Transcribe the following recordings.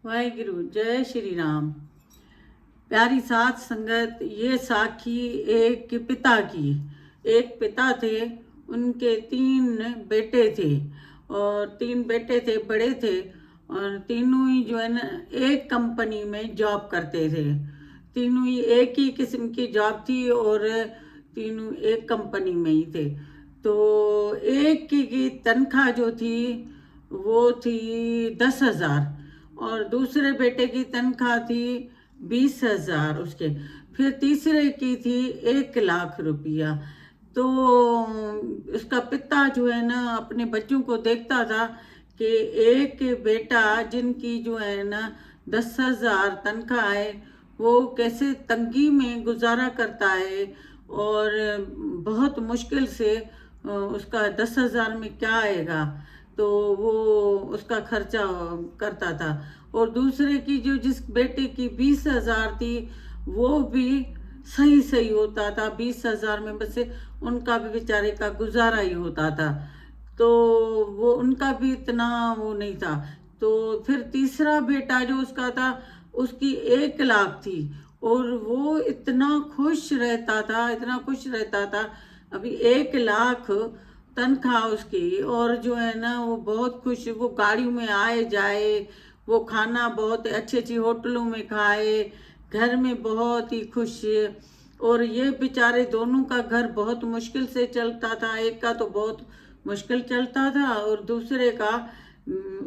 वाहिगुरु जय श्री राम। प्यारी साथ संगत, ये साखी एक पिता की। एक पिता थे, उनके 3 बेटे थे और 3 बेटे थे, बड़े थे और तीनों ही जो है ना एक कंपनी में जॉब करते थे। तीनों ही एक ही किस्म की जॉब थी और तीनों एक कंपनी में ही थे। तो एक की तनख्वाह जो थी वो थी 10,000 और दूसरे बेटे की तनख्वाह थी 20,000 उसके। फिर तीसरे की थी 1 लाख रुपया। तो उसका पिता जो है ना अपने बच्चों को देखता था कि एक बेटा जिनकी जो है ना 10,000 तनख्वाह है वो कैसे तंगी में गुजारा करता है और बहुत मुश्किल से उसका 10,000 में क्या आएगा, तो वो उसका खर्चा करता था। और दूसरे की जो जिस बेटे की 20,000 थी वो भी सही सही होता था। 20,000 में बस उनका भी बेचारे का गुजारा ही होता था। तो वो उनका भी इतना वो नहीं था। तो फिर तीसरा बेटा जो उसका था उसकी 1 लाख थी और वो इतना खुश रहता था, इतना खुश रहता था। अभी 1 लाख तनख्वाह उसकी और जो है ना वो बहुत खुश, वो गाड़ियों में आए जाए, वो खाना बहुत अच्छी अच्छी होटलों में खाए, घर में बहुत ही खुश। और ये बेचारे दोनों का घर बहुत मुश्किल से चलता था। एक का तो बहुत मुश्किल चलता था और दूसरे का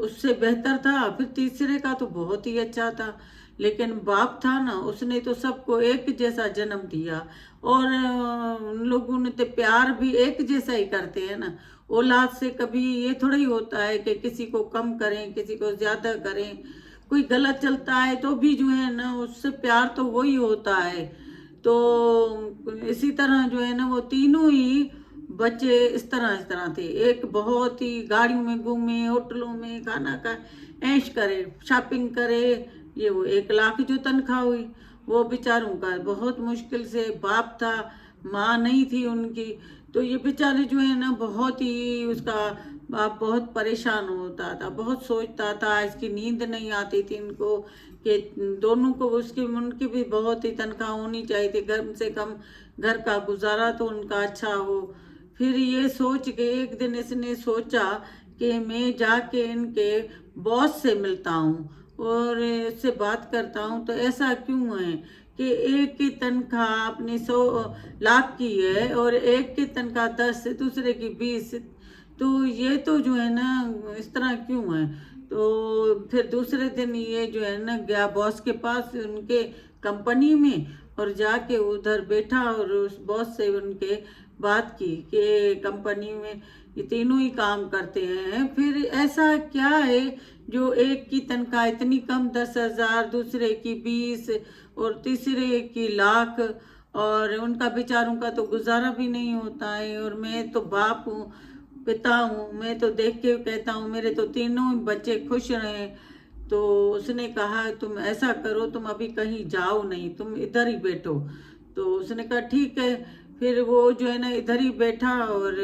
उससे बेहतर था। फिर तीसरे का तो बहुत ही अच्छा था। लेकिन बाप था ना, उसने तो सबको एक जैसा जन्म दिया और उन लोगों ने तो प्यार भी एक जैसा ही करते हैं ना। औलाद से कभी ये थोड़ा ही होता है कि किसी को कम करें, किसी को ज्यादा करें। कोई गलत चलता है तो भी जो है ना उससे प्यार तो वही होता है। तो इसी तरह जो है ना वो तीनों ही बच्चे इस तरह थे। एक बहुत ही गाड़ियों में घूमे, होटलों में खाना खाए, ऐश करे, शॉपिंग करे। ये वो 1 लाख जो तनख्वाह हुई वो बेचारों का बहुत मुश्किल से। बाप था, माँ नहीं थी उनकी। तो ये बेचारे जो है ना बहुत ही, उसका बाप बहुत परेशान होता था, बहुत सोचता था। इसकी नींद नहीं आती थी इनको कि दोनों को उसकी उनकी भी बहुत ही तनख्वाह होनी चाहिए थी, कम से कम घर का गुजारा तो उनका अच्छा हो। फिर ये सोच के एक दिन इसने सोचा कि मैं जाके इनके बॉस से मिलता हूँ और इससे बात करता हूँ। तो ऐसा क्यों है कि एक की तनख्वाह अपनी 100 लाख की है और एक की तनख्वाह 10, दूसरे की 20। तो ये तो जो है ना इस तरह क्यों है। तो फिर दूसरे दिन ये जो है ना गया बॉस के पास उनके कंपनी में और जाके उधर बैठा और उस बॉस से उनके बात की कि कंपनी में ये तीनों ही काम करते हैं, फिर ऐसा क्या है जो एक की तनख्वाह इतनी कम 10,000, दूसरे की 20 और तीसरे की लाख, और उनका बेचारों का तो गुजारा भी नहीं होता है। और मैं तो बाप हूँ, पिता हूँ, मैं तो देख के कहता हूँ मेरे तो तीनों बच्चे खुश रहें। तो उसने कहा तुम ऐसा करो, तुम अभी कहीं जाओ नहीं, तुम इधर ही बैठो। तो उसने कहा ठीक है। फिर वो जो है ना इधर ही बैठा और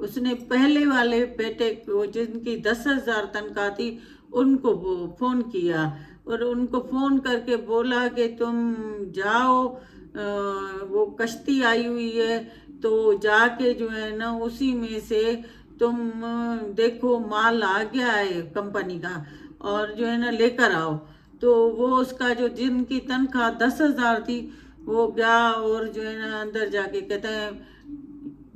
उसने पहले वाले बेटे को जिनकी 10,000 तनख्वाह थी उनको वो फोन किया और उनको फोन करके बोला कि तुम जाओ, वो कश्ती आई हुई है तो जाके जो है ना उसी में से तुम देखो माल आ गया है कंपनी का और जो है ना लेकर आओ। तो वो उसका जो जिनकी तनख्वाह 10,000 थी वो गया और जो है ना अंदर जाके कहता है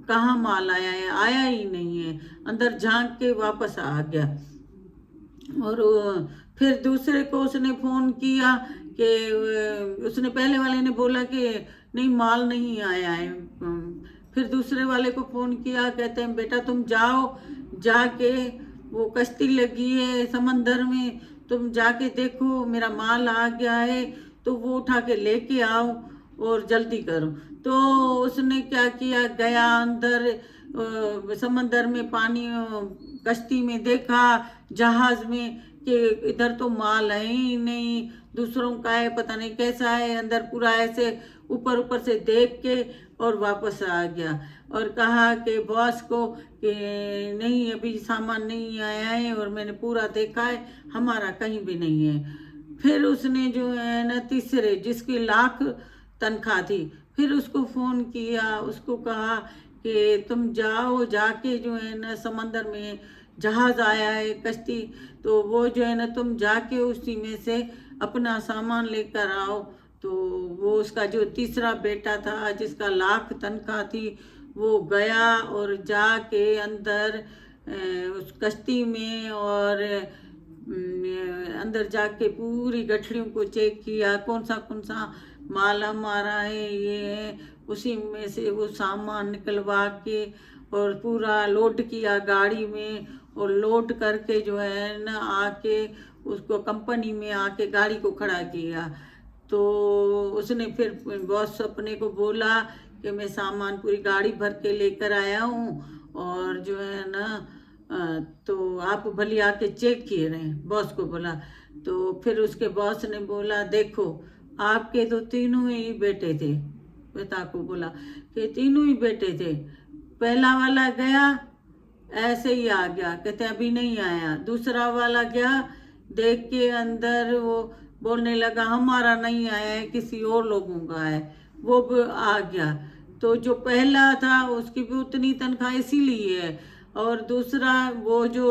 कहाँ माल आया है, आया ही नहीं है। अंदर झांक के वापस आ गया। और फिर दूसरे को उसने फोन किया कि उसने पहले वाले ने बोला कि नहीं माल नहीं आया है। फिर दूसरे वाले को फोन किया, कहते हैं बेटा तुम जाओ, जाके वो कश्ती लगी है समंदर में, तुम जाके देखो मेरा माल आ गया है तो वो उठा के लेके आओ और जल्दी करो। तो उसने क्या किया, गया अंदर समंदर में, पानी कश्ती में देखा, जहाज में कि इधर तो माल है ही नहीं, दूसरों का है, पता नहीं कैसा है। अंदर पूरा ऐसे ऊपर ऊपर से देख के और वापस आ गया और कहा कि बॉस को कि नहीं अभी सामान नहीं आया है और मैंने पूरा देखा है, हमारा कहीं भी नहीं है। फिर उसने जो है ना तीसरे, जिसकी लाख तनख्वाह थी, फिर उसको फ़ोन किया, उसको कहा कि तुम जाओ, जाके जो है ना समंदर में जहाज़ आया है, कश्ती, तो वो जो है ना तुम जाके उसी में से अपना सामान लेकर आओ। तो वो उसका जो तीसरा बेटा था, जिसका लाख तनख्वाह थी, वो गया और जाके अंदर उस कश्ती में, और अंदर जाके पूरी गठरियों को चेक किया, कौन सा माल हमारा है, ये है। उसी में से वो सामान निकलवा के और पूरा लोड किया गाड़ी में, और लोड करके जो है ना आके उसको कंपनी में आके गाड़ी को खड़ा किया। तो उसने फिर बॉस अपने को बोला कि मैं सामान पूरी गाड़ी भर के लेकर आया हूँ, और जो है ना तो आप भले आके चेक किए रहे, बॉस को बोला। तो फिर उसके बॉस ने बोला, देखो आपके तो तीनों ही बेटे थे, पिता को बोला कि तीनों ही बेटे थे, पहला वाला गया ऐसे ही आ गया, कहते अभी नहीं आया। दूसरा वाला गया, देख के अंदर वो बोलने लगा हमारा नहीं आया है, किसी और लोगों का है, वो भी आ गया। तो जो पहला था उसकी भी उतनी तनख्वाह इसीलिए है, और दूसरा वो जो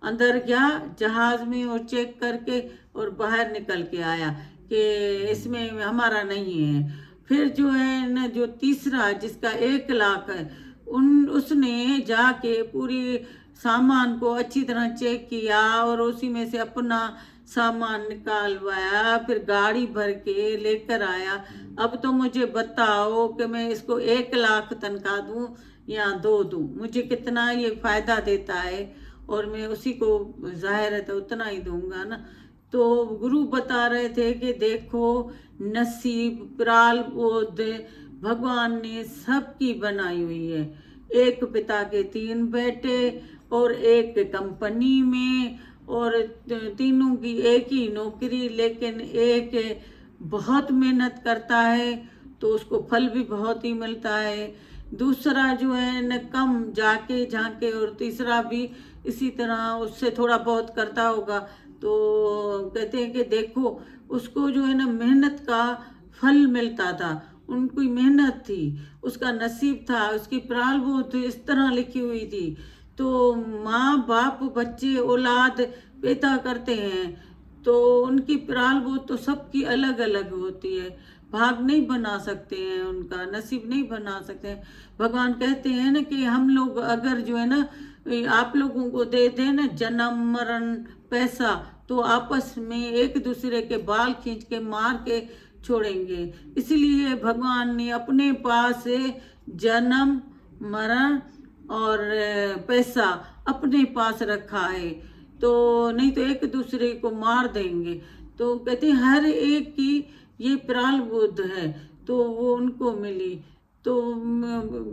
अंदर गया जहाज में और चेक करके और बाहर निकल के आया कि इसमें हमारा नहीं है। फिर जो है ना जो तीसरा, जिसका 1 लाख है, उसने जाके पूरी सामान को अच्छी तरह चेक किया और उसी में से अपना सामान निकालवाया, फिर गाड़ी भर के लेकर आया। अब तो मुझे बताओ कि मैं इसको 1 लाख तनख्वाह दूं या 2 दूं, मुझे कितना ये फायदा देता है, और मैं उसी को जाहिर है तो उतना ही दूंगा ना। तो गुरु बता रहे थे कि देखो, नसीब प्रारब्ध भगवान ने सबकी बनाई हुई है। एक पिता के 3 बेटे, और एक कंपनी में, और तीनों की एक ही नौकरी, लेकिन एक बहुत मेहनत करता है तो उसको फल भी बहुत ही मिलता है। दूसरा जो है न कम जाके झांके, और तीसरा भी इसी तरह उससे थोड़ा बहुत करता होगा। तो कहते हैं कि देखो, उसको जो है ना मेहनत का फल मिलता था, उनकी मेहनत थी, उसका नसीब था, उसकी प्रारब्ध इस तरह लिखी हुई थी। तो माँ बाप बच्चे औलाद पैदा करते हैं, तो उनकी प्रारब्ध तो सबकी अलग अलग होती है, भाग नहीं बना सकते हैं, उनका नसीब नहीं बना सकते हैं। भगवान कहते हैं ना कि हम लोग अगर जो है ना आप लोगों को दे दें ना जन्म मरण पैसा, तो आपस में एक दूसरे के बाल खींच के मार के छोड़ेंगे। इसलिए भगवान ने अपने पास जन्म मरण और पैसा अपने पास रखा है, तो नहीं तो एक दूसरे को मार देंगे। तो कहते हैं हर एक की ये प्रारब्ध है, तो वो उनको मिली। तो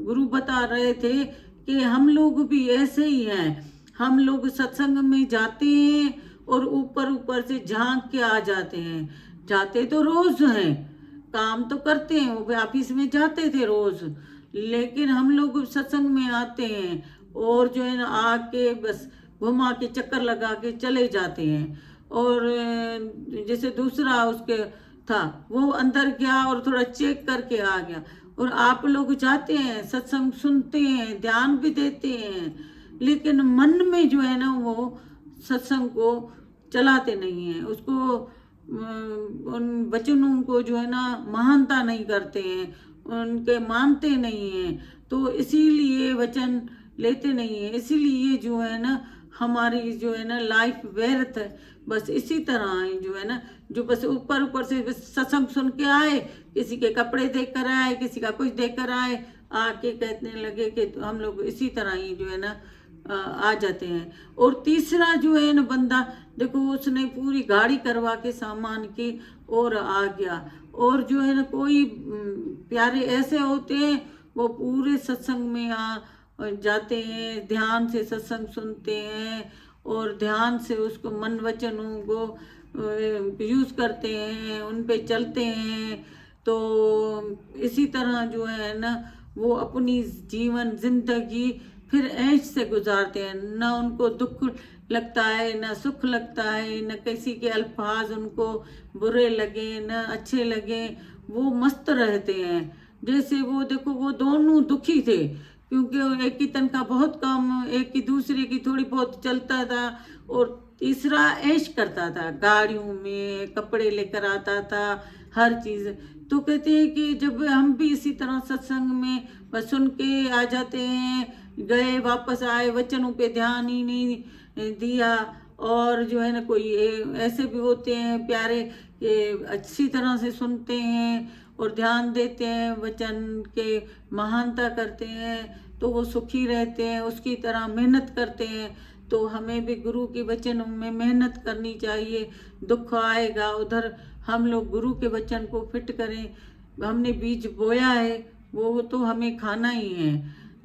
गुरु बता रहे थे कि हम लोग भी ऐसे ही हैं, हम लोग सत्संग में जाते हैं और ऊपर ऊपर से झांक के आ जाते हैं। जाते तो रोज हैं, काम तो करते हैं, वो ऑफिस में जाते थे रोज, लेकिन हम लोग सत्संग में आते हैं और जो है ना आके बस घुमा के चक्कर लगा के चले जाते हैं। और जैसे दूसरा उसके था, वो अंदर गया और थोड़ा चेक करके आ गया। और आप लोग जाते हैं, सत्संग सुनते हैं, ध्यान भी देते हैं, लेकिन मन में जो है ना वो सत्संग को चलाते नहीं हैं, उसको उन वचनों को जो है ना महानता नहीं करते हैं, उनके मानते नहीं हैं, तो इसीलिए वचन लेते नहीं है। इसीलिए जो है ना हमारी जो है ना लाइफ व्यर्थ है। बस इसी तरह है जो है ना, जो बस ऊपर ऊपर से बस सत्संग सुन के आए, किसी के कपड़े देख कर आए, किसी का कुछ देख कर आए, आके कहने लगे कि हम लोग इसी तरह ही जो है ना आ जाते हैं। और तीसरा जो है ना बंदा, देखो उसने पूरी गाड़ी करवा के सामान की और आ गया। और जो है ना कोई प्यारे ऐसे होते हैं, वो पूरे सत्संग में जाते हैं, ध्यान से सत्संग सुनते हैं और ध्यान से उसको मन वचनों को यूज करते हैं, उन पे चलते हैं। तो इसी तरह जो है ना वो अपनी जीवन जिंदगी फिर ऐश से गुजारते हैं, ना उनको दुख लगता है, न सुख लगता है, न किसी के अल्फाज उनको बुरे लगे न अच्छे लगे, वो मस्त रहते हैं। जैसे वो देखो, वो दोनों दुखी थे क्योंकि एक की तनख्वाह बहुत कम, एक की दूसरे की थोड़ी बहुत चलता था, और तीसरा ऐश करता था, गाड़ियों में कपड़े लेकर आता था, हर चीज़। तो कहते हैं कि जब हम भी इसी तरह सत्संग में बस सुन के आ जाते हैं, गए वापस आए, वचनों पे ध्यान ही नहीं दिया, और जो है ना कोई ऐसे भी होते हैं प्यारे कि अच्छी तरह से सुनते हैं और ध्यान देते हैं, वचन के महानता करते हैं, तो वो सुखी रहते हैं, उसकी तरह मेहनत करते हैं। तो हमें भी गुरु के वचन में मेहनत करनी चाहिए। दुख आएगा, उधर हम लोग गुरु के वचन को फिट करें। हमने बीज बोया है, वो तो हमें खाना ही है।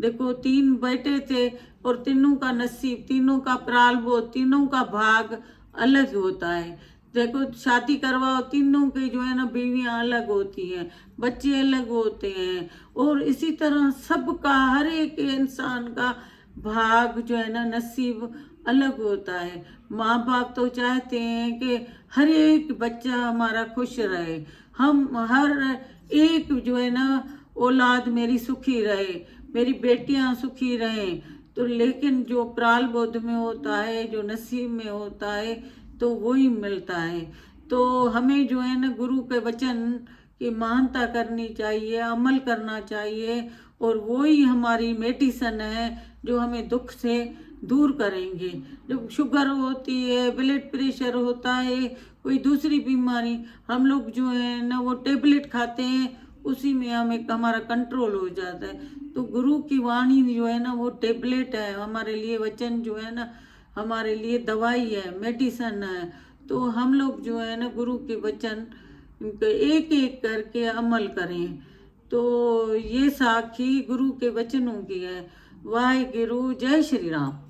देखो, 3 बेटे थे और तीनों का नसीब, तीनों का प्रारब्ध, तीनों का भाग अलग होता है। देखो, शादी करवाओ, तीनों के जो है ना बीवियां अलग होती हैं, बच्चे अलग होते हैं, और इसी तरह सबका, हर एक इंसान का भाग जो है ना, नसीब अलग होता है। माँ बाप तो चाहते हैं कि हर एक बच्चा हमारा खुश रहे, हम हर एक जो है ना औलाद मेरी सुखी रहे, मेरी बेटियां सुखी रहें। तो लेकिन जो प्रारब्ध में होता है, जो नसीब में होता है, तो वही मिलता है। तो हमें जो है ना गुरु के वचन की महानता करनी चाहिए, अमल करना चाहिए, और वही हमारी मेडिसन है जो हमें दुख से दूर करेंगे। जब शुगर होती है, ब्लड प्रेशर होता है, कोई दूसरी बीमारी, हम लोग जो है ना वो टेबलेट खाते हैं, उसी में हमें हमारा कंट्रोल हो जाता है। तो गुरु की वाणी जो है ना वो टेबलेट है हमारे लिए, वचन जो है ना हमारे लिए दवाई है, मेडिसन है। तो हम लोग जो है ना गुरु के वचन एक एक करके अमल करें। तो ये साखी गुरु के वचनों की है। वाहे गुरु, जय श्री राम।